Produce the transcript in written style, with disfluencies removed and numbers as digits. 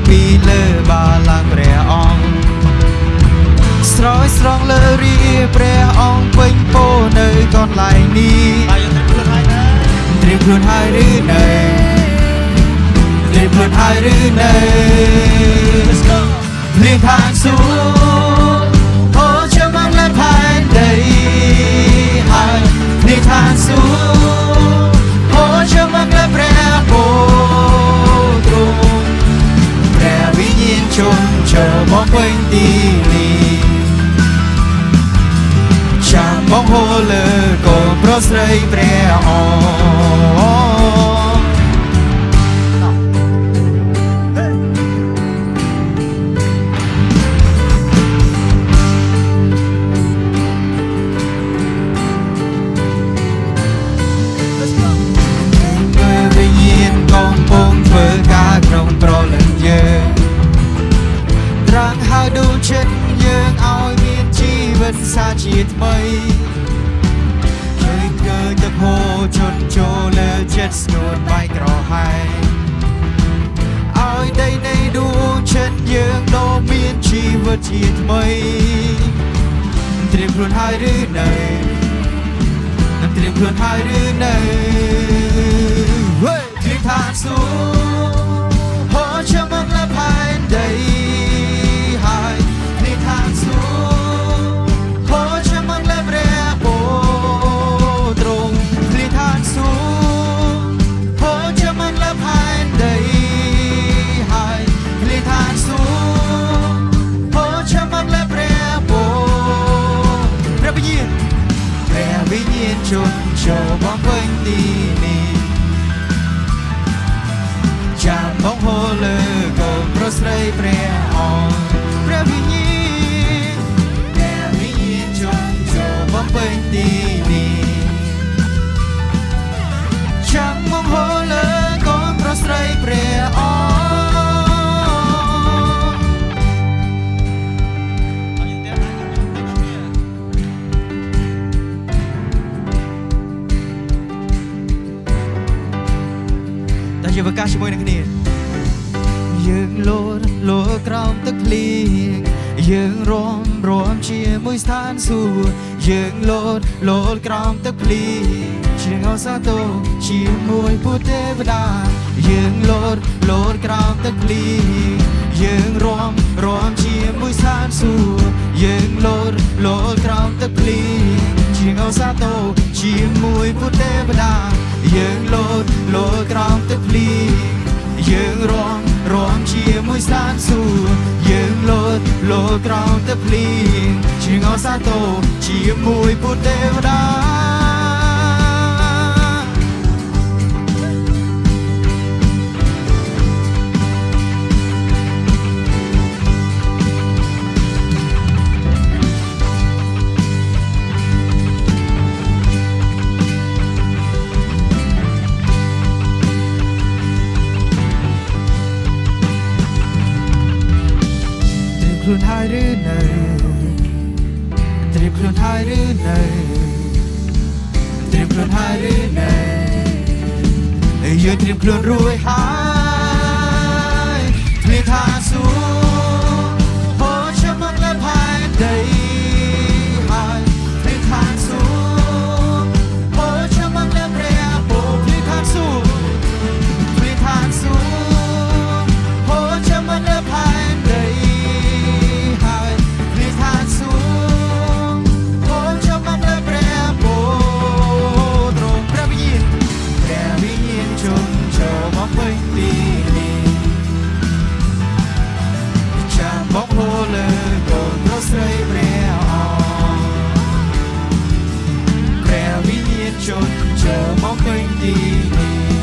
ពីលើបាឡើងព្រះអង្គស្រោចស្រង់លើរីព្រះអង្គពេញពោនៅកន្លែងនេះត្រៀមខ្លួនហើយឬនៅត្រៀមខ្លួនហើយឬនៅភ្លៀងខាងសួរហូរជាមកលើផែនដីហើយភ្លៀងខាងសួរហូរជាមកលើព្រះពោទ្រង់ព្រះវិញ្ញាណចូលមកពេញទីនេះចាំមកហូរលើកូនប្រុសស្រីព្រះក្នុងប្រលឹងយើងត្រង់ហើយដួលចិត្តយើងឲ្យមានជីវិតសាជាថ្មីយើងកើតទៅហូរជន់ចូលលើចិត្តស្ងួនបែកក្រហាយឲ្យដីនៃដួលចិត្តយើងដ៏មានជីវិតជាថ្មីត្រៀមខ្លួនហើយឬនៅត្រៀមខ្លួនហើយឬនៅគ្លៀងខាងសួរចាំមកលើផែនដីហើយគ្លៀងខាងសួរចាំមកលើព្រះពោទ្រង់គ្លៀងខាងសួរចាំមកលើផែនដីហើយគ្លៀងខាងសួរចាំមកលើព្រះពោព្រះវិញ្ញាណចូលមកពេញទីនេះចាំមកហូរលើកូនប្រុសស្រីព្រះអង្គព្រះវិញ្ញាណចូលមកពេញទីនេះចាំមកហូរលើកូនប្រុសស្រីព្រះអង្គតែជាប្រកាសជាមួយនឹងគ្នាយើងលោតក្រោមទឹកភ្លៀងយើងរំជាមួយស្ថានសួគ៌យើងលោតក្រោមទឹកភ្លៀងជាងអសាទរជាមួយពុទ្ធទេវតាយើងលោតក្រោមទឹកភ្លៀងយើងរំជាមួយស្ថានសួគ៌យើងលោតក្រោមទឹកភ្លៀងជាងអសាទរជាមួយពុទ្ធទេវតាយើងលោតក្រោមទឹកភ្លៀងយើងរំជាមួយស្ថានសួគ៌យើងលោតក្រោមទឹកភ្លៀងជាងអសាទរជាមួយពុទ្ធទេវតាខ្លួនហើយឬនៅត្រៀមខ្លួនហើយឬនៅត្រៀមខ្លួនហើយឬនៅយើងត្រៀមខ្លួនរួចហើយភ្លៀងខាងសួរចាំមកលើផែនដីហើយភ្លៀងខាងសួរចាំមកលើព្រះពោភ្លៀងខាងសួរចាំមកលើផែនដីមកហូរលើកូនប្រុសស្រីព្រះអង្គព្រះវិញ្ញាណចូលមកពេញទីនេះ